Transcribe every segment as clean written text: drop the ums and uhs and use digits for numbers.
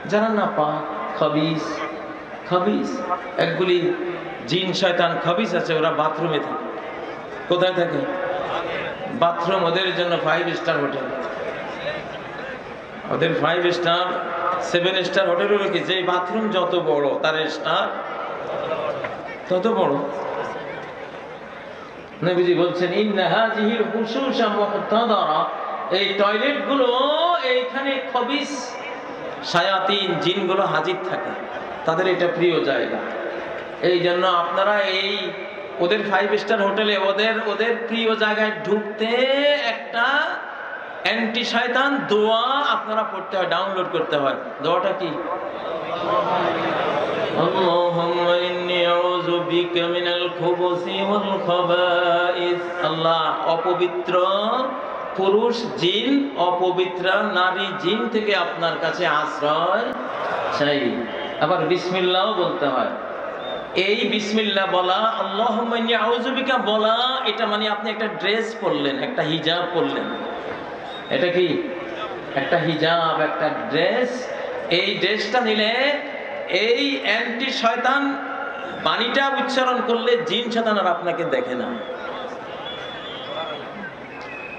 যারা না পাক, খবিস খবিস একগুলি জিন শয়তান খবিস আছে, ওরা বাথরুমে থাকে। কোথায় থাকে? বাথরুম ওদের জন্য 5 স্টার হোটেল। ওদের 5 স্টার 7 স্টার হোটেল হলো কি, যে বাথরুম যত বড় তার স্টার তত বড়। নবীজি বলছেন ইন্না হাযিহিল হুশুশা মুহতাদারা, এই টয়লেট গুলো এইখানে খবিস শায়াতিন জিনগুলো হাজির থাকে, তাদের এটা প্রিয় জায়গা। এই জন্য আপনারা এই ওদের 5 স্টার হোটেলে ওদের প্রিয় জায়গায় ঢুকতে একটা অ্যান্টি শয়তান দোয়া আপনারা পড়তে হয়, ডাউনলোড করতে হয়। দোয়াটা কি? আল্লাহুম্মা ইন্নী আউযু বিকা মিনাল খুবুসি ওয়াল খাবাইস। আল্লাহ, অপবিত্র পুরুষ জিন, অপবিত্র নারী জিন থেকে আপনার কাছে আশ্রয় চাই। আবার বিসমিল্লাহও বলতে হয়। এই বিসমিল্লাহ বলা, আল্লাহুম্মা ইন্নী আউযু বিকা বলা, এটা মানে আপনি একটা ড্রেস পরলেন, একটা হিজাব পরলেন। এটা কি? একটা হিজাব, একটা ড্রেস। এই ড্রেসটা নিলে এই অ্যান্টি শয়তান বাণীটা উচ্চারণ করলে জিন শয়তান আর আপনাকে দেখে না।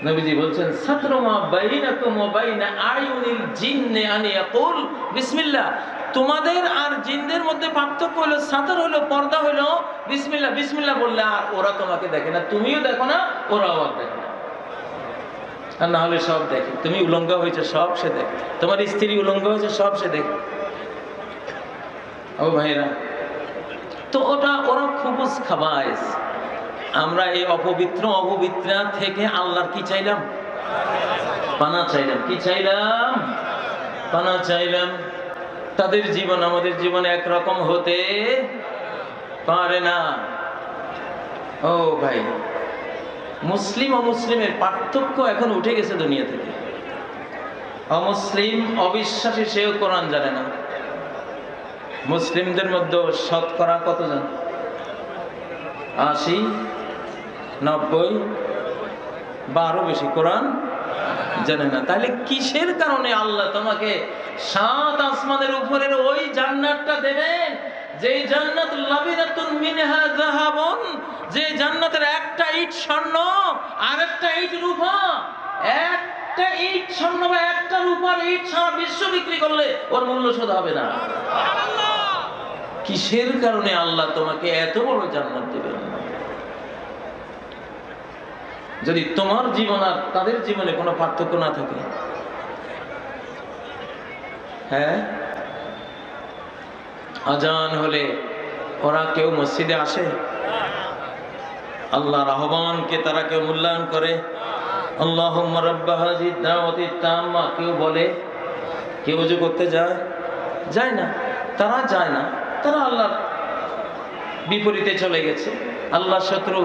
নবীজি বলছেন সাতরুমা বাইনাকুম ওয়া বাইনা আয়ুনিল জিন্নি আন ইয়াকুল বিসমিল্লাহ। তোমাদের আর জিনদের মধ্যে পার্থক্য হলো, সাতর হলো, পর্দা হলো বিসমিল্লাহ। বিসমিল্লাহ বললে আর ওরা তোমাকে দেখে না, তুমিও দেখো না, ওরাও আর দেখে না। আর না হলে সব দেখে। তুমি উলঙ্গ হয়েছে, সব সে দেখে। তোমার স্ত্রী উলঙ্গ হয়েছে, সব সে দেখে। ও ভাইরা, তো ওরা খুবুস খাবাইস। আমরা এই অপবিত্রা থেকে আল্লাহর কি চাইলাম? পানা চাইলাম। কি চাইলাম? পানা চাইলাম। তাদের জীবন আমাদের জীবন একরকম হতে পারে না। ও ভাই, মুসলিম অমুসলিমের পার্থক্য এখন উঠে গেছে দুনিয়া থেকে। অমুসলিম অবিশ্বাসী, সেও কোরআন জানে না। মুসলিমদের মধ্যে শতকরা কতজন? 80, 90 বা আরো বেশি কোরআন জানে না। তাহলে কিসের কারণে আল্লাহ তোমাকে 7 আসমানের উপরের ওই জান্নাতটা দেবেন, যে জান্নাত লাবিনাতুন মিনহা যাহাবুন, যে জান্নাতের একটা ইট স্বর্ণ আর একটা ইট রূপা। একটা ইট স্বর্ণ বা একটা রূপার ইট সারা বিশ্ব বিক্রি করলে ওর মূল্য শোধ হবে না। কিসের কারণে আল্লাহ তোমাকে এত বড় জান্নাত দেবেন? যদি তোমার জীবন আর তাদের জীবনে কোনো পার্থক্য না থাকে। হ্যাঁ, আজান হলে ওরা কেউ মসজিদে আসে? আল্লাহর আহ্বানকে তারা কেউ মূল্যায়ন করে? আল্লাহুম্মা রাব্বা হাযিহিদ দাওয়াতিত তাম্মা কেউ বলে? কেউ ওযু করতে যায়? যায় না। তারা যায় না, তারা আল্লাহর বিপরীতে চলে গেছে, আল্লাহর শত্রু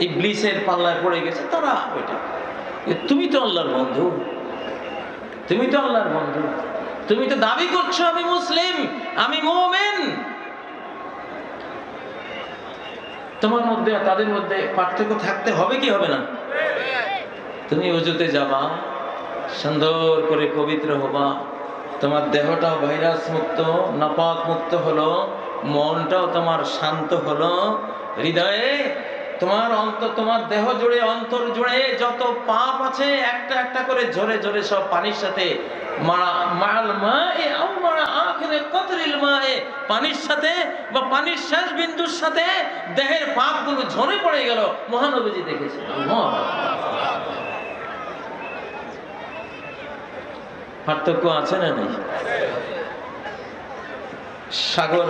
ইবলিসের পাল্লায় পড়ে গেছে। তারা ওইটা। তুমি তো আল্লাহর বন্ধু, তুমি তো আল্লাহর বন্ধু, তুমি তো দাবি করছো আমি মুসলিম, আমি মুমিন। তোমার মধ্যে আর তাদের মধ্যে পার্থক্য থাকতে হবে কি হবে না? তুমি ওযুতে যাবা, সুন্দর করে পবিত্র হবা, তোমার দেহটাও ভাইরাস মুক্ত, নাপাক মুক্ত হলো, মনটাও তোমার শান্ত হলো, হৃদয়ে তোমার তোমার দেহ জুড়ে, অন্তর জুড়ে যত পাপ আছে একটা একটা করে ঝরে ঝরে সব পানির সাথে পানির সাথে বা পানির শেষ বিন্দুর সাথে দেহের পাপগুলো ঝরে পড়ে গেল। মহানবীজি দেখেছে। পার্থক্য আছে না নেই? সাগর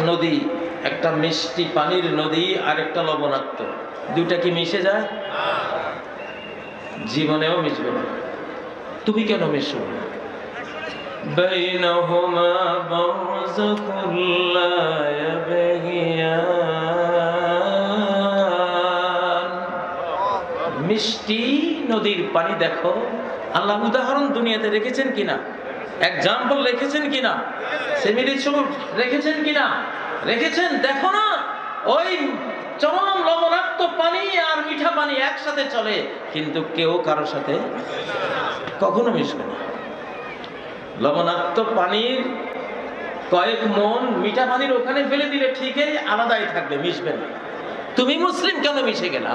নদী একটা মিষ্টি পানির নদী, আর একটা লবণাক্ত, দুটা কি মিশে যায়? জীবনেও মিশবে না। তুমি কেন মিশো? বাইনাহুমা বারযাখুন লা ইয়াবগিয়ান। মিষ্টি নদীর পানি দেখো, আল্লাহ উদাহরণ দুনিয়াতে রেখেছেন কিনা, এক্সাম্পল রেখেছেন কিনা, সিমিলিটিউড রেখেছেন কিনা? রেখেছেন। দেখো না, ওই চরম লবণাক্ত পানি আর মিঠা পানি একসাথে চলে, কিন্তু কেউ কারোর সাথে কখনো মিশবে না। লবণাক্ত পানির কয়েক মন মিঠা পানির ওখানে ফেলে দিলে ঠিকই আলাদাই থাকবে, মিশবে না। তুমি মুসলিম কেন মিশে গেলা?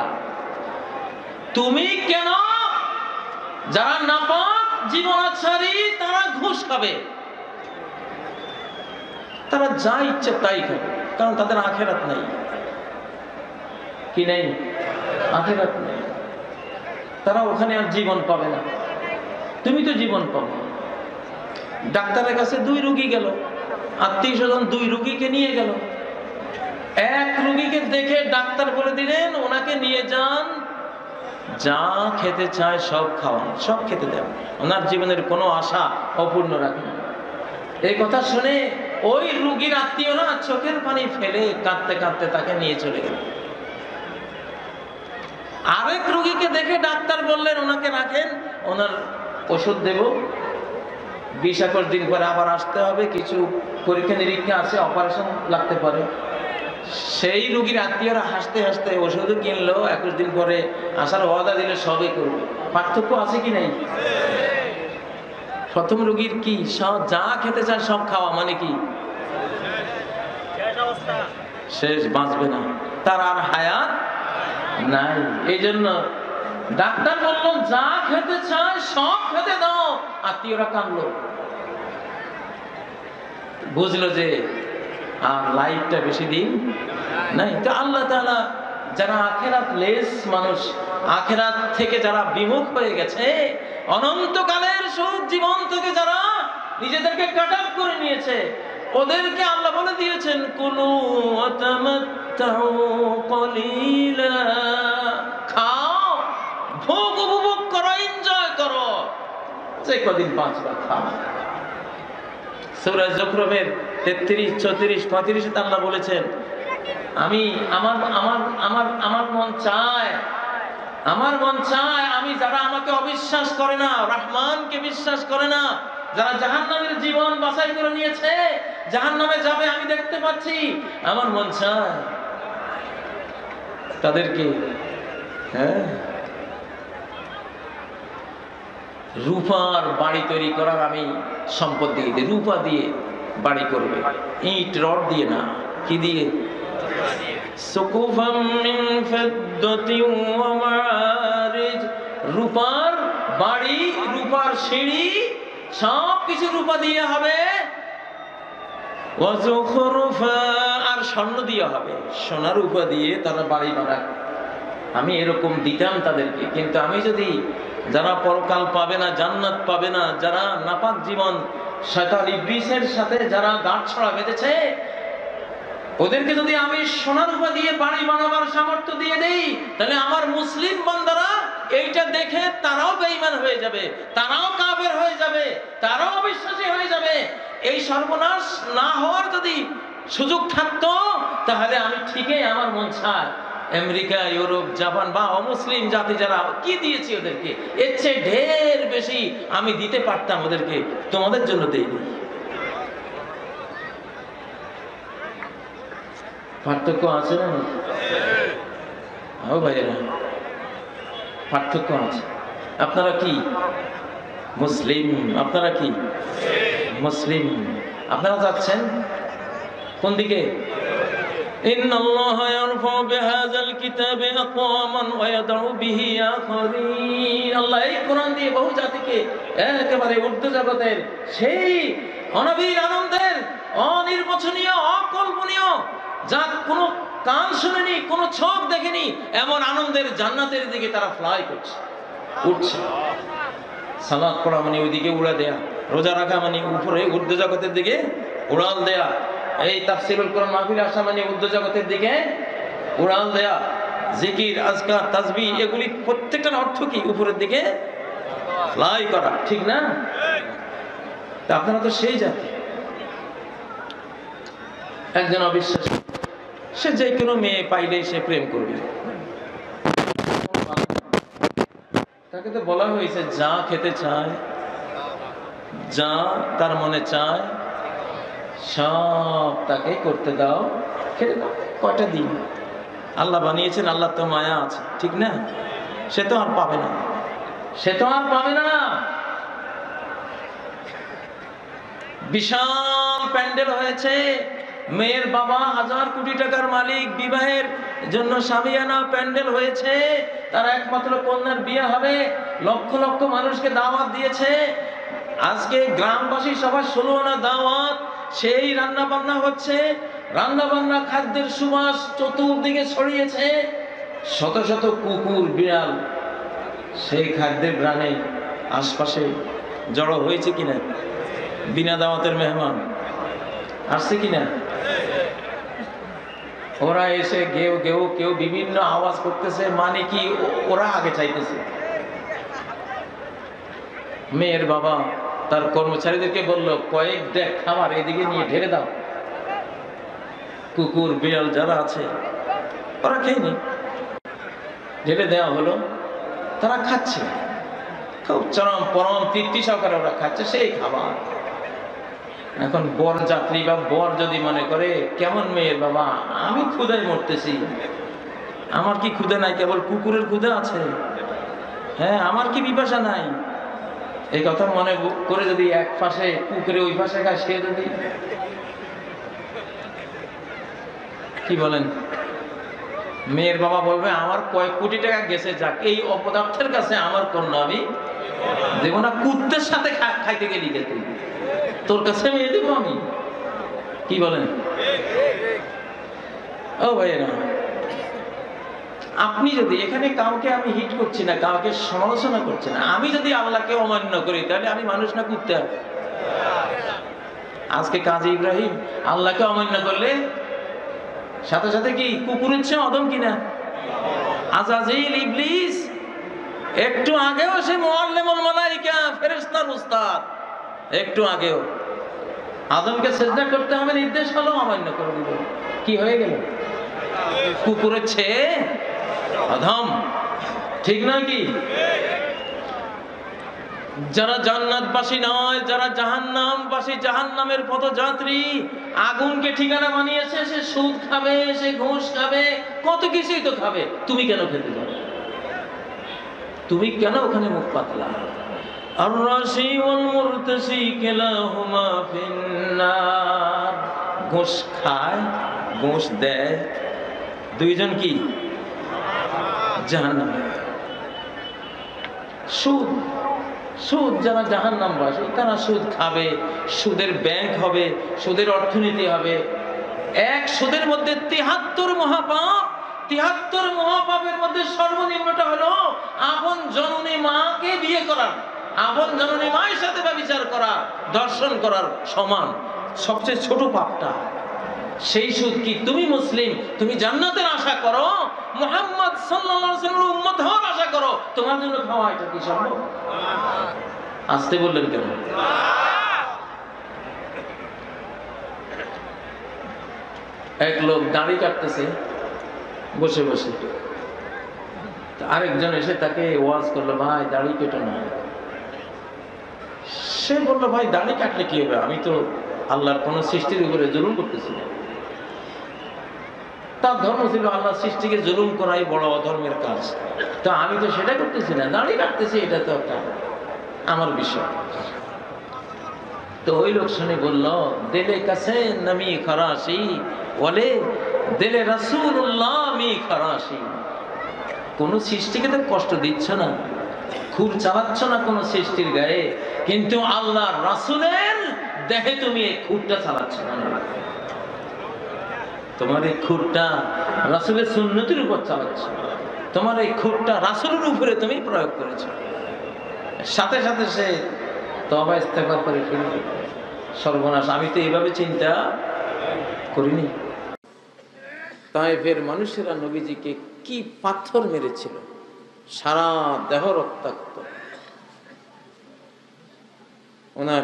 তুমি কেন? যারা নাপাক জীবনাচারী তারা ঘুষ খাবে, তারা যা ইচ্ছে তাই খাবে, কারণ তাদের আখেরাত নেই। কি নেই? আখেরাত নেই। তারা ওখানে আর জীবন পাবে না। তুমি তো জীবন পাবে। ডাক্তারের কাছে 2 রোগী গেল, আত্মীয় স্বজন 2 রোগীকে নিয়ে গেল। এক রোগীকে দেখে ডাক্তার বলে দিলেন ওনাকে নিয়ে যান, যা খেতে চায় সব খাওয়ান, সব খেতে দেন, ওনার জীবনের কোনো আশা অপূর্ণ রাখেন। এই কথা শুনে ওই রোগীর আত্মীয়রা চোখের পানি ফেলে কাঁদতে কাঁদতে তাকে নিয়ে চলে গেল। আরেক রোগীকে দেখে ডাক্তার বললেন ওনাকে রাখেন, ওনার ওষুধ দেব, 20-21 দিন পরে আবার আসতে হবে, কিছু পরীক্ষা নিরীক্ষা আছে, অপারেশন লাগতে পারে। সেই রোগীর আত্মীয়রা হাসতে হাসতে ওষুধও কিনলো, 21 দিন পরে আসার ওয়াদা দিলে সবই করবে। পার্থক্য আছে কি নাই? প্রথম রোগীর কি সব যা খেতে চায় সব খাওয়া, মানে কি শেষ, বাঁচবে না, তার আর হায়াত নাই। এই জন্য ডাক্তার বলল যা খেতে চায় সব খেতে দাও। আত্মীয়রা কাঁদলো, বুঝলো যে আর লাইফটা বেশি দিন নাই। তো আল্লাহ তাআলা যারা আখেরাত লেস মানুষ, আখেরাত থেকে যারা বিমুখ হয়ে গেছে, অনন্তকালের সুখ জীবন থেকে যারা নিজেদেরকে কাট আপ করে নিয়েছে, ওদেরকে আল্লাহ বলে দিয়েছেন কুলু ওয়া তামাত্তাউ কলিলা, খাও, ভোগ উপভোগ করো, এনজয় করো, যে কদিন বাঁচবা খাও। সূরা যুখরুফের 33, 34, 35 তে আল্লাহ বলেছেন আমি আমার মন চায়, আমার মন চায় আমি যারা আমাকে অবিশ্বাস করে না, রহমানকে বিশ্বাস করে না, যারা জাহান্নামের জীবন বাছাই করে নিয়েছে, জাহান্নামে যাবে আমি দেখতে পাচ্ছি, আমার মন চায় তাদেরকে রূপার বাড়ি তৈরি করার আমি সম্পদ দিয়ে দিই। রূপা দিয়ে বাড়ি করবে, ইট রড দিয়ে না। কি দিয়ে? সুকুফাম মিন ফিদ্দাতিন ওয়া মাআরিজ, রূপার বাড়ি, রূপার সিঁড়ি, সব কিছু রূপা দিয়ে হবে। ওয়া যুখরুফা, আর স্বর্ণ দিয়ে হবে, সোনা রূপা দিয়ে তারা বাড়ি বানায়। আমি এরকম দিতাম তাদেরকে, কিন্তু আমি যদি যারা পরকাল পাবে না, জান্নাত পাবে না, যারা নাপাক জীবন শয়তান ইবলিসের সাথে যারা গাঁটছড়া বেঁধেছে, ওদেরকে যদি আমি সোনার রূপা দিয়ে বাড়ি বানাবার সামর্থ্য দিয়ে দেই, তাহলে আমার মুসলিম বান্দারা এইটা দেখে তারাও বেঈমান হয়ে যাবে, তারাও কাফের হয়ে যাবে, তারাও অবিশ্বাসী হয়ে যাবে। এই সর্বনাশ না হওয়ার যদি সুযোগ থাকতো, তাহলে আমি ঠিকই আমার মন চায় আমেরিকা, ইউরোপ, জাপান বা অমুসলিম জাতি যারা কি দিয়েছি ওদেরকে, এর চেয়ে ঢের বেশি আমি দিতে পারতাম ওদেরকে, তোমাদের জন্য দেইনি। পার্থক্য আছে না? ও ভাইয়েরা, পার্থক্য আছে। আপনারা কি মুসলিম? আপনারা কি মুসলিম? আপনারা যাচ্ছেন কোন দিকে? ইন্নাল্লাহা ইয়ারফাউ বিহাযাল কিতাবি আকওয়ামান ওয়া ইয়াদউ বিহি আখারিন। আল্লাহ এই কোরআন দিয়ে বহু জাতিকে একেবারে ঊর্ধ্ব জগতের সেই অনবীর আনন্দের, অনির্বচনীয়, অকল্পনীয়, যা কোনো কান শুনেনি, কোনো চোখ দেখেনি, এমন আনন্দের জান্নাতের দিকে তারা ফ্লাই করছে, উঠছে। সালাত পড়া মানে ওইদিকে উড়া দেয়া, রোজা রাখা মানে উপরে ঊর্ধ্ব জগতের দিকে উড়াল দেয়া, এই তাফসীরুল কোরআন মাহফিলে আসা মানে ঊর্ধ্ব জগতের দিকে উড়াল দেয়া, জিকির, আজকার, তাসবিহ, এগুলি প্রত্যেকটার অর্থ কি? উপরের দিকে ফ্লাই করা, ঠিক না? তা আপনারা তো সেই জাতি। একজন অবিশ্বাসী, সে যে কোনো মেয়ে পাইলে সে প্রেম করবে, তাকে তো বলা হয়েছে যা খেতে চায়, যা তার মনে চায় সব তাকে করতে দাও, খেতে দাও। কয়টা দিন আল্লাহ বানিয়েছেন, আল্লাহ তো মায়া আছে, ঠিক না? সে তো আর পাবে না, সে তো আর পাবে না। বিশাল প্যান্ডেল হয়েছে, মেয়ের বাবা 1000 কোটি টাকার মালিক, বিবাহের জন্য সামিয়ানা প্যান্ডেল হয়েছে, তার একমাত্র কন্যার বিয়ে হবে, লক্ষ লক্ষ মানুষকে দাওয়াত দিয়েছে। আজকে গ্রামবাসী সবার 16 আনা দাওয়াত, সেই রান্না বান্না হচ্ছে, রান্না বান্না খাদ্যের সুবাস চতুর্দিকে ছড়িয়েছে, শত শত কুকুর বিড়াল সেই খাদ্যের গ্রানে আশপাশে জড়ো হয়েছে কিনা? বিনা দাওয়াতের মেহমান আসছে কিনা? ওরা এসে গেও গেও কেউ বিভিন্ন আওয়াজ করতেছে, মানে কি ওরা আগে চাইতেছে। মেয়ের বাবা তার কর্মচারীদেরকে বলল, কয়েক ডেক খাবার এদিকে নিয়ে ঢেলে দাও, কুকুর বিড়াল যারা আছে ওরা খেয়ে নি। ঢেলে দেওয়া হলো, তারা খাচ্ছে, খুব চরম পরম তৃপ্তি সহকারে ওরা খাচ্ছে সেই খাবার। এখন বর যাত্রী বা বর যদি মনে করে, কেমন মেয়ের বাবা, আমি ক্ষুধায় মরতেছি, আমার কি ক্ষুধা নাই, কেবল কুকুরের ক্ষুধা আছে? হ্যাঁ, আমার কি পিপাসা নাই? এই কথা মনে করে যদি এক পাশে কুকুরে ওই পাশে খায়, সে যদি কি বলেন? মেয়ের বাবা বলবে, আমার কয়েক কোটি টাকা গেছে যাক, এই অপদার্থের কাছে আমার কন্যা আমি দেব না। কুত্তের সাথে খাইতে গেলি কে তুই? তোর কাছে মেয়ে দেবো আমি? কি বলেন? ও ভাইয়েরা, আপনি যদি এখানে কাউকে আমি হিট করছি না, কাউকে সমালোচনা করছি না, আমি যদি আল্লাহকে অমান্য করি তাহলে আমি মানুষ না কুত্তা? আজকে কাজী ইব্রাহিম আল্লাহকে অমান্য করলে সাথে সাথে কি কুকুরের চেয়ে অদম কিনা? আজাজিল ইবলিস একটু আগেও সে মুআল্লিমুল মালায়েকা, ফেরেশতার উস্তাদ, একটু আগেও আদমকে সিজদা করতে হবে নির্দেশ হলো, অমান্য করে দিল, কি হয়ে গেল? কুকুরের চেয়ে অধম, ঠিক নয় কি? যারা জান্নাতবাসী নয়, যারা জাহান্নামবাসী, জাহান্নামের পথযাত্রী, আগুনকে ঠিকানা বানিয়েছে, সে সুদ খাবে, সে ঘুষ খাবে, কত কিছুই তো খাবে। তুমি কেন খেতে যাও? তুমি কেন ওখানে মুখ পাতলা? আর রাশি ওয়াল মুরতাসি কিলাহুমা ফিন্নার। ঘুষ খায়, ঘুষ দেয়, দুইজন কি জাহান্নামে। সুদ, সুদ যারা জাহান্নামবাসী তারা সুদ খাবে, সুদের ব্যাংক হবে, সুদের অর্থনীতি হবে। এক সুদের মধ্যে 73 মহাপাপ, 73 মহাপাপের মধ্যে সর্বনিম্নটা হলো আপন জননী মাকে বিয়ে করা, আপন জননী মায়ের সাথে ব্যভিচার করা, দর্শন করার সমান সবচেয়ে ছোট পাপটা। সেই সুদ কি? তুমি মুসলিম, তুমি জান্নাতের আশা করো, মুহাম্মদ সাল্লাল্লাহু আলাইহি ওয়াসাল্লামের উম্মত হওয়ার আশা করো, তোমার জন্য খাওয়া এটা কি সম্ভব? আসতে বললেন কেন? এক লোক দাড়ি কাটতেছে বসে বসে, আরেকজন এসে তাকে ওয়াজ করলো, ভাই দাড়ি কেটো না। সে বললো, ভাই দাড়ি কাটলে কি হবে, আমি তো আল্লাহর কোন সৃষ্টির উপরে জুলুম করতেছি না। তার ধর্ম ছিল আল্লাহ সৃষ্টিকে জুলুম করাই বড় অধর্মের কাজ, তো আমি তো সেটা করতেছি না, দাড়ি কাটতেছি, এটা তো একটা আমার বিষয়। তো ওই লোক শুনে বলল, দিলে কাছে নমি খরাসি বলে, দিলে রাসূলুল্লাহ মি খরাসি। কোন সৃষ্টিকে তো কষ্ট দিচ্ছ না, খুর চালাচ্ছ না কোন সৃষ্টির গায়ে, কিন্তু আল্লাহর রাসূলের দেহে তুমি এই খুরটা চালাচ্ছ না। তোমার এই খুরটা রাসূলের সুন্নতের উপর চালাচ্ছ, তোমার এই খুরটা রাসূলের উপরে তুমি প্রয়োগ করেছো। সাথে সাথে সে তওবা ইস্তেগফার করে ফেলল, সর্বনাশ, আমি তো এইভাবে চিন্তা করিনি। তায়েফের মানুষেরা নবীজিকে কি পাথর মেরেছিল, সারা দেহ রক্তাক্ত, ওনার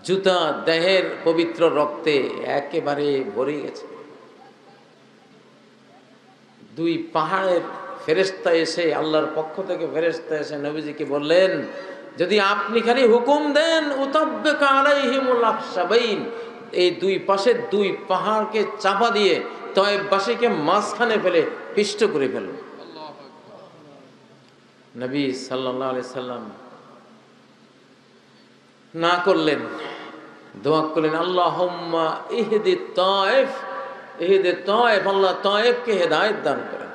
জুতা দেহের পবিত্র রক্তে একেবারে ভরে গেছে। দুই পাহাড়ের ফেরেশতা এসে, আল্লাহর পক্ষ থেকে ফেরেশতা এসে নবীজিকে বললেন, যদি আপনি খালি হুকুম দেন, উতাব্বিকা আলাইহিমুল আখশাবাইন, এই দুই পাশে দুই পাহাড়কে চাপা দিয়ে তয়েববাসীকে মাঝখানে ফেলে পিষ্ট করে ফেলুন। নবী সাল্লাল্লাহু আলাইহি সাল্লাম না করলেন, দোয়া করলেন, আল্লাহুম্মা ইহদি তায়েফ, ইহদি তায়েফ, আল্লাহ তায়েফকে হেদায়েত দান করেন।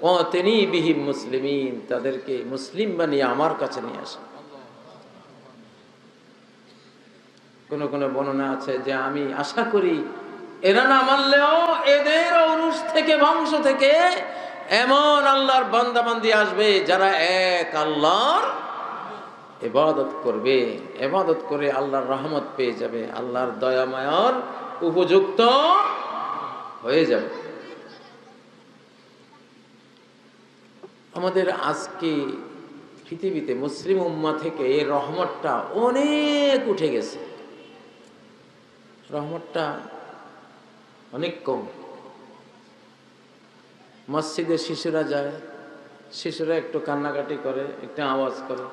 ওয়াতিনি বিহিম মুসলিমিন, তাদেরকে মুসলিম বানিয়ে আমার কাছে নিয়ে আসেন। কোন কোন বর্ণনা আছে যে আমি আশা করি এরা না মানলেও এদের ঔরস থেকে, বংশ থেকে এমন আল্লাহর বান্দা বান্দি আসবে যারা এক আল্লাহর ইবাদত করবে, ইবাদত করে আল্লাহর রহমত পেয়ে যাবে, আল্লাহর দয়া মায়ার উপযুক্ত হয়ে যাবে। আমাদের আজকে পৃথিবীতে মুসলিম উম্মাহ থেকে এই রহমতটা অনেক উঠে গেছে, রহমতটা অনেক কম। মসজিদে শিশুরা যায়, শিশুরা একটু কান্নাকাটি করে, একটু আওয়াজ করে,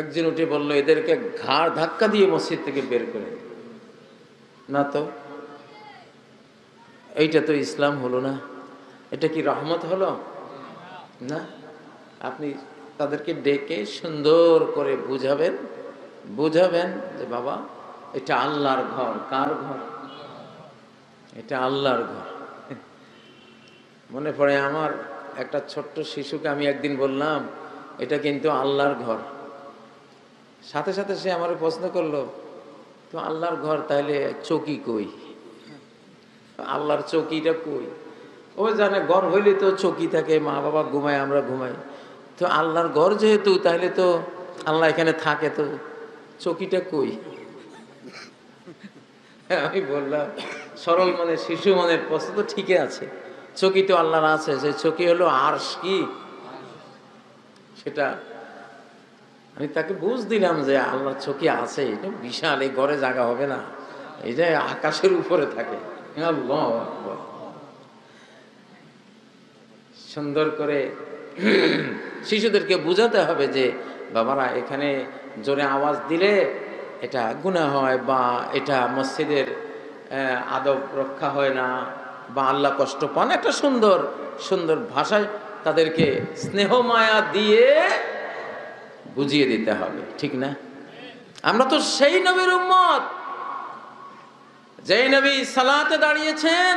একজন উঠে বলল এদেরকে ঘাড় ধাক্কা দিয়ে মসজিদ থেকে বের করে না। তো এইটা তো ইসলাম হলো না, এটা কি রহমত হলো না? আপনি তাদেরকে ডেকে সুন্দর করে বুঝাবেন যে বাবা এটা আল্লাহর ঘর। কার ঘর? এটা আল্লাহর ঘর। মনে পড়ে আমার একটা ছোট্ট শিশুকে আমি একদিন বললাম এটা কিন্তু আল্লাহর ঘর। সাথে সাথে সে আমার প্রশ্ন করলো, তো আল্লাহর ঘর তাহলে চৌকি কই? আল্লাহর চৌকিটা কই? ও জানে ঘর হইলে তো চৌকি থাকে, মা বাবা ঘুমায়, আমরা ঘুমাই। তো আল্লাহর ঘর যেহেতু, তাহলে তো আল্লাহ এখানে থাকে, তো চৌকিটা কই? আমি বললাম সরল মনে শিশু মনের প্রশ্ন তো ঠিকই আছে, চৌকি তো আল্লাহর আছে। সেই চৌকি হলো আরশ, কি সেটা আমি তাকে বুঝ দিলাম যে আল্লাহর চৌকি আছে, এটা বিশাল, এই ঘরে জায়গা হবে না, এই যে আকাশের উপরে থাকে। আল্লাহু আকবার। সুন্দর করে শিশুদেরকে বুঝাতে হবে যে বাবারা এখানে জোরে আওয়াজ দিলে এটা গুনাহ হয়, বা এটা মসজিদের আদব রক্ষা হয় না, বা আল্লাহ কষ্ট পান। একটা সুন্দর সুন্দর ভাষায় তাদেরকে স্নেহ মায়া দিয়ে বুঝিয়ে দিতে হবে, ঠিক না? আমরা তো সেই নবীর উম্মত, যেই নবী সালাতে দাঁড়িয়েছেন,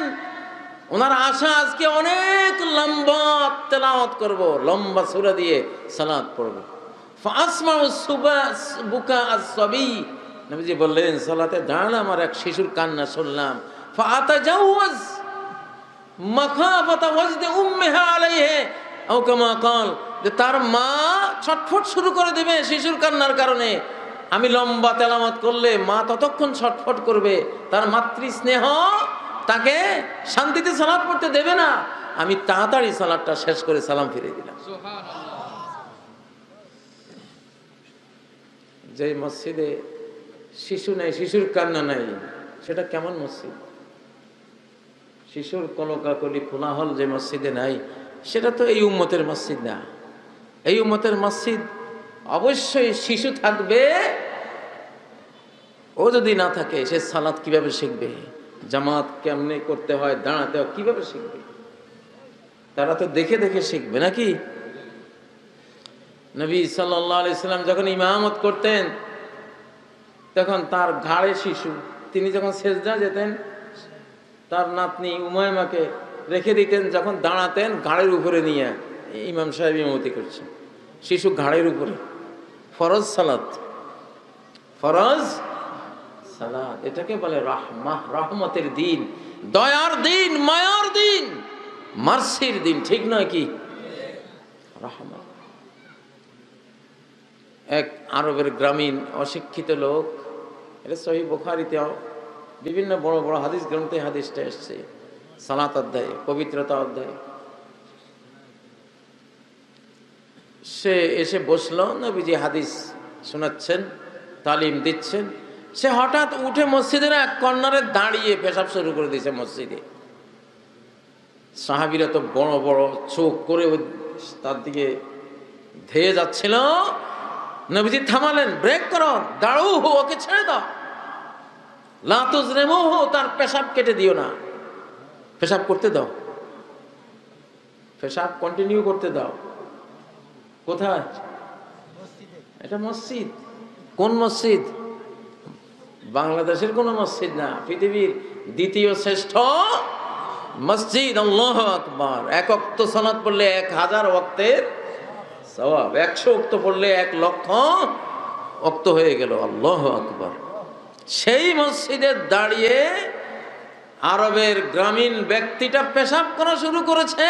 ওনার আশা আজকে অনেক লম্বা তেলাওয়াত করব, লম্বা সূরা দিয়ে সালাত পড়ব। ফাসমাউ বুকা আস-সাবি, নবীজি বললেন সালাতে দাঁড়ালাম আর এক শিশুর কান্না শুনলাম। ফাআতাজাওয়াজ মাখাফাতা ওয়াজদি উম্মিহা আলাইহি, আও কামা ক্বাল, যে তার মা ছটফট শুরু করে দেবে শিশুর কান্নার কারণে। আমি লম্বা তেলাওয়াত করলে মা ততক্ষণ ছটফট করবে, তার মাতৃ স্নেহ তাকে শান্তিতে সালাত পড়তে দেবে না। আমি তাড়াতাড়ি সালাতটা শেষ করে সালাম ফিরে দিলাম। যে মসজিদে শিশু নেই, শিশুর কান্না নাই, সেটা কেমন মসজিদ? শিশুর কলকাকলি কোলাহল যে মসজিদে নাই, সেটা তো এই উম্মতের মসজিদ না। এই উম্মতের মসজিদ অবশ্যই শিশু থাকবে, ও যদি না থাকে সে সালাত কিভাবে শিখবে? জামাত কেমনে করতে হয়, দাঁড়াতে হয় কিভাবে শিখবে? তারা তো দেখে দেখে শিখবে নাকি? নবী সাল্লাল্লাহু আলাইহি সাল্লাম যখন ইমামত করতেন তখন তার ঘাড়ে শিশু, তিনি যখন সেজদা যেতেন তার নাতনি উমাইমাকে রেখে দিতেন, যখন দাঁড়াতেন ঘাড়ের উপরে নিয়ে ইমাম সাহেব ইমামতি করছেন, শিশু ঘাড়ের উপরে। ফরজ সালাত, ফরজ সালাত, এটাকে বলে রাহমাহ, রহমতের দিন, দয়ার দিন, মায়ার দিন, মার্সির দিন, ঠিক নয় কি? রহমত। এক আরবের গ্রামীণ অশিক্ষিত লোক, এটা সহিহ বুখারীতে বিভিন্ন বড় বড় হাদিস গ্রন্থে হাদিসটা এসছে, সালাত অধ্যায়ে, পবিত্রতা অধ্যায়ে। সে এসে বসলো, নবীজি হাদিস শোনাচ্ছেন, তালিম দিচ্ছেন। সে হঠাৎ উঠে মসজিদের এক কর্নারে দাঁড়িয়ে পেশাব শুরু করে দিয়েছে মসজিদে। সাহাবীরা তো বড় বড় চোখ করে তার দিকে ধেয়ে যাচ্ছিল। নবীজি থামালেন, ব্রেক করো, দাঁড়াও, ওকে ছেড়ে দাও, লা তুজরিমুহু, তার পেশাব কেটে দিও না, পেশাব করতে দাও, পেশাব কন্টিনিউ করতে দাও। কোথায়? এটা মসজিদ। কোন মসজিদ? বাংলাদেশের কোন মসজিদ না, পৃথিবীর দ্বিতীয় শ্রেষ্ঠ মসজিদ। আল্লাহু আকবার। 1 ওয়াক্ত সালাত পড়লে 1000 ওয়াক্তের সওয়াব, 100 ওয়াক্ত পড়লে 1,00,000 ওয়াক্ত হয়ে গেল। আল্লাহু আকবার। সেই মসজিদে দাঁড়িয়ে আরবের গ্রামীণ ব্যক্তিটা পেশাব করা শুরু করেছে।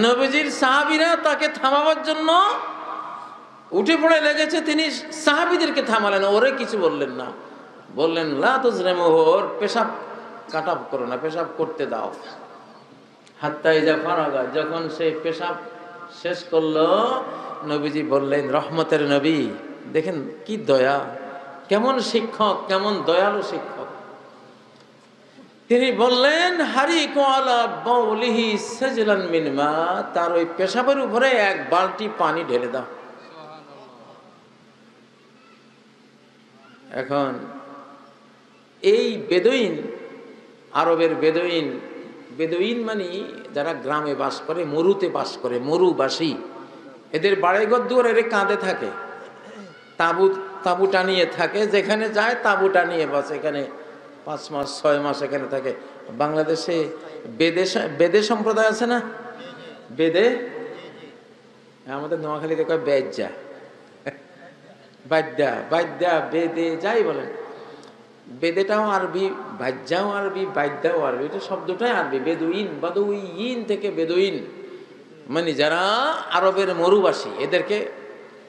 নবীজির সাহাবীরা তাকে থামাবার জন্য উঠে পড়ে লেগেছে। তিনি সাহাবীদেরকে থামালেন, ওরে কিছু বললেন না, বললেন লা তুজরিমুহু, ওর পেশাব কাটাব করো না, পেশাব করতে দাও। হাত্তা ইজা ফারাগা, যখন সে পেশাব শেষ করলো, নবীজি বললেন, রহমতের নবী, দেখেন কি দয়া, কেমন শিক্ষক, কেমন দয়ালু শিক্ষক। তিনি বললেন হারিকু আলা বাউলিহি সাজলান মিন মা, তার ওই পেশাবের উপরে 1 বালতি পানি ঢেলে দাও। এখন এই বেদুইন, আরবের বেদুইন, বেদুইন মানে যারা গ্রামে বাস করে, মরুতে বাস করে, মরুবাসী, এদের বাড়িঘর দুয়ারে এর কাঁধে থাকে, তাঁবু টানিয়ে থাকে, যেখানে যায় তাঁবু টানিয়ে বাস, এখানে 5 মাস 6 মাস এখানে থাকে। বাংলাদেশে বেদে সম্প্রদায় আছে না? বেদে, আমাদের নোয়াখালীতে কয় বেজ্জা, বাদ্যা, বাদ্যা, বেদে, যাই বলেন, বেদেটাও আরবি, বাজ্যাও আরবি, বাদ্যাও আরবি, এটা শব্দটাই আরবি। বেদুইন, বাদুইন থেকে বেদুইন মানে যারা আরবের মরুবাসী, এদেরকে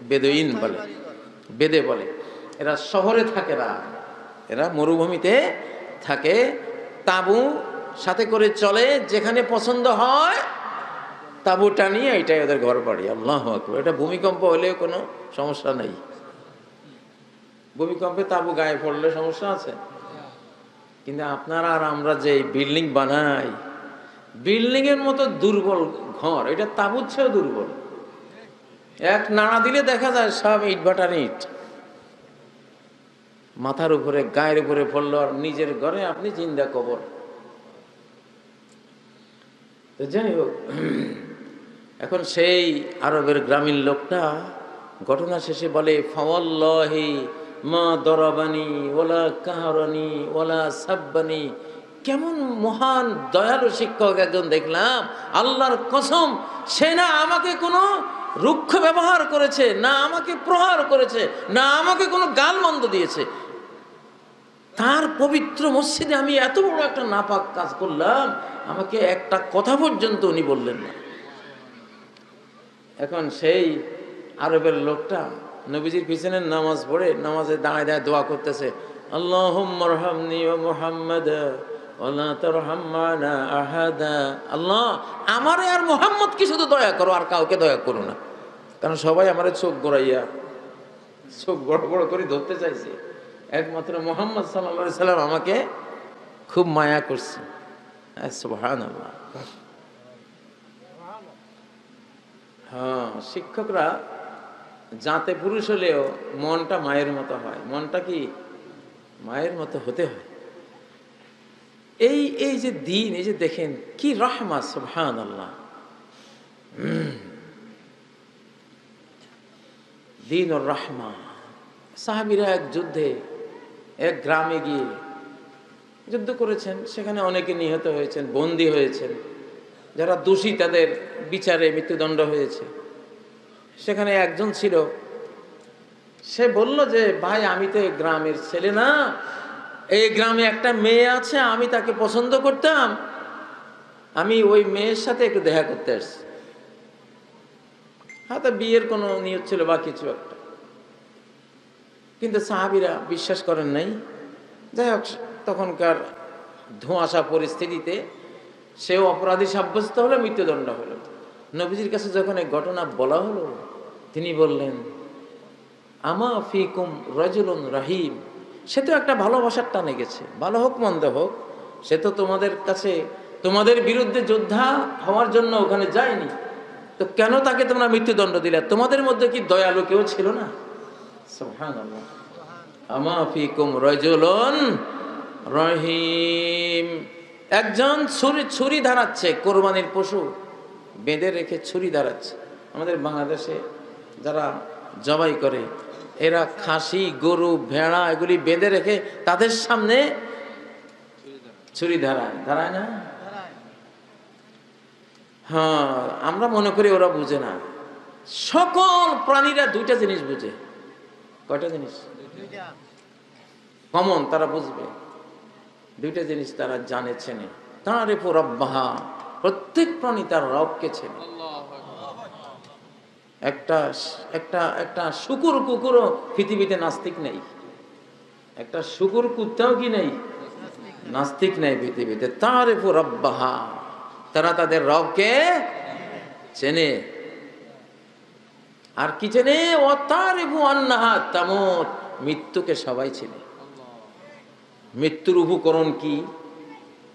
বেদুইন বলে, বেদে বলে। এরা শহরে থাকে না, এরা মরুভূমিতে থাকে, তাঁবু সাথে করে চলে, যেখানে পছন্দ হয় তাঁবু টানিয়ে, এটাই ওদের ঘর বাড়ি। আল্লাহু আকবার। এটা ভূমিকম্প হলেও কোনো সমস্যা নেই। ভূমিকম্পে তাঁবু গায়ে পড়লে সমস্যা আছে, কিন্তু আপনারা আর আমরা যে বিল্ডিং বানাই, বিল্ডিং এর মতো দুর্বল ঘর, এটা তাঁবুর চেয়েও দুর্বল। 1 নাড়া দিলে দেখা যায় সব ইট ভাটার ইট, মাথার উপরে গায়ের উপরে পড়লো, আর নিজের ঘরে আপনি জিন্দা কবর। তো যাই হোক, এখন সেই আরবের গ্রামীণ লোকটা ঘটনা শেষে বলে, ফাওয়াল্লাহি মা দরাবানি ওয়ালা কাহারানি ওয়ালা সাব্বানি। কেমন মহান দয়ালু শিক্ষক একজন দেখলাম, আল্লাহর কসম, সে না আমাকে কোনো রুক্ষ ব্যবহার করেছে, না আমাকে প্রহার করেছে, না আমাকে কোনো গালমন্দ দিয়েছে। তার পবিত্র মসজিদে আমি এত বড় একটা নাপাক কাজ করলাম, আমাকে একটা কথা পর্যন্ত উনি বললেন না। এখন সেই আরবের লোকটা নবীজির পিছনে নামাজ পড়ে, নামাজে দাঁড়ায় দাঁড়ায় দোয়া করতেছে, আল্লাহুম্মা রহমনি ওয়া মুহাম্মাদ ওয়ালা তারহাম মানা আহাদা। আল্লাহ, আমারে আর মুহাম্মদকে শুধু দয়া করো, আর কাউকে দয়া করো না। কারণ সবাই আমারে চোখ গড়াইয়া, চোখ বড় বড় করে ধরতে চাইছে, একমাত্র মুহাম্মদ সাল্লাল্লাহু আলাইহি সাল্লাম আমাকে খুব মায়া করছে। সুবহানাল্লাহ। হ্যাঁ, শিক্ষকরা জাতে পুরুষ হলেও মনটা মায়ের মতো হয়। মনটা কি মায়ের মতো হতে হয়। এই যে দিন, এই যে দেখেন কি রহমত, সুবহানাল্লাহ। দিন ও রহমা। সাহাবীরা এক যুদ্ধে, এক গ্রামে গিয়ে যুদ্ধ করেছেন, সেখানে অনেকে নিহত হয়েছেন, বন্দী হয়েছেন, যারা দোষী তাদের বিচারে মৃত্যুদণ্ড হয়েছে। সেখানে একজন ছিল, সে বলল যে ভাই, আমি তো এই গ্রামের ছেলে না, এই গ্রামে একটা মেয়ে আছে, আমি তাকে পছন্দ করতাম, আমি ওই মেয়ের সাথে একটু দেখা করতে আসছি। হয়তো বিয়ের কোনো নিয়ত ছিল বা কিছু একটা, কিন্তু সাহাবীরা বিশ্বাস করেন নাই। যাই হোক, তখনকার ধোঁয়াশা পরিস্থিতিতে সেও অপরাধী সাব্যস্ত হলো, মৃত্যুদণ্ড হলো। নবীজির কাছে যখন এই ঘটনা বলা হলো, তিনি বললেন, আমা ফিকুম রাজুলুন রাহিম। সে তো একটা ভালোবাসার টানে গেছে, ভালো হোক মন্দ হোক, সে তো তোমাদের কাছে, তোমাদের বিরুদ্ধে যোদ্ধা হওয়ার জন্য ওখানে যায়নি, তো কেন তাকে তোমরা মৃত্যুদণ্ড দিলে? তোমাদের মধ্যে কি দয়ালু কেউ ছিল না? সুবহানাল্লাহ। আমা ফিকুম রাজুলুন রহিম। একজন ছুরি ধারাচ্ছে, কোরবানির পশু বেঁধে রেখে ছুরি ধারাচ্ছে। আমাদের বাংলাদেশে যারা জবাই করে, এরা খাসি, গরু, ভেড়া এগুলি বেঁধে রেখে তাদের সামনে ছুরি ধারায়, ধারায় না? হ্যাঁ, আমরা মনে করি ওরা বুঝে না। সকল প্রাণীরা দুইটা জিনিস বুঝে। কয়টা জিনিস কমন তারা বুঝবে? দুইটা জিনিস তারা জানে, চেনে। তার এরপর রব্বাহা, প্রত্যেক প্রাণী তার রবকে চেনে। একটা একটা একটা শুকুর কুকুরও পৃথিবীতে নাস্তিক নেই। একটা শুকুর কুত্তাও কি নেই? নাস্তিক নেই পৃথিবীতে। তার এরপর রব্বাহা, তারা তাদের রবকে চেনে। আর কি চেনে? ও তার এরপর আন্নাহা তামুত, মৃত্যুকে সবাই চেনে। মৃত্যুর উপকরণ কি,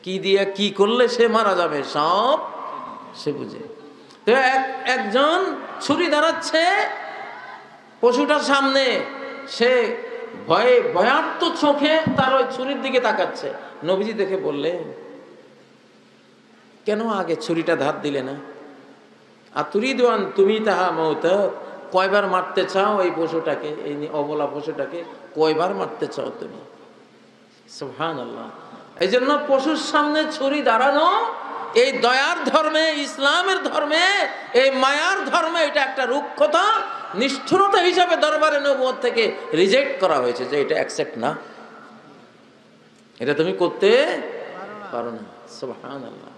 কি দিয়ে কি করলে সে মারা যাবে সব সে বুঝে। তো একজন ছুরি দাঁড়াচ্ছে পশুটার সামনে, সে ভয়ে ভয়ার্ত চোখে তার ওই ছুরির দিকে তাকাচ্ছে। নবীজি দেখে বললেন, কেন আগে ছুরিটা ধার দিলে না? আতুরিদান তুমি তাহা মৌত, কয়বার মারতে চাও এই পশুটাকে, এই অবলা পশুটাকে কয়বার মারতে চাও তুমি? সুবহানাল্লাহ। এই জন্য পশুর সামনে ছুরি দাঁড়ানো এই দয়ার ধর্মে, ইসলামের ধর্মে, এই মায়ার ধর্মে এটা একটা রুক্ষতা, নিষ্ঠুরতা হিসাবে দরবারে নবুয়ত থেকে রিজেক্ট করা হয়েছে, যে এটা অ্যাকসেপ্ট না, এটা তুমি করতে পারো না। সুবহানাল্লাহ।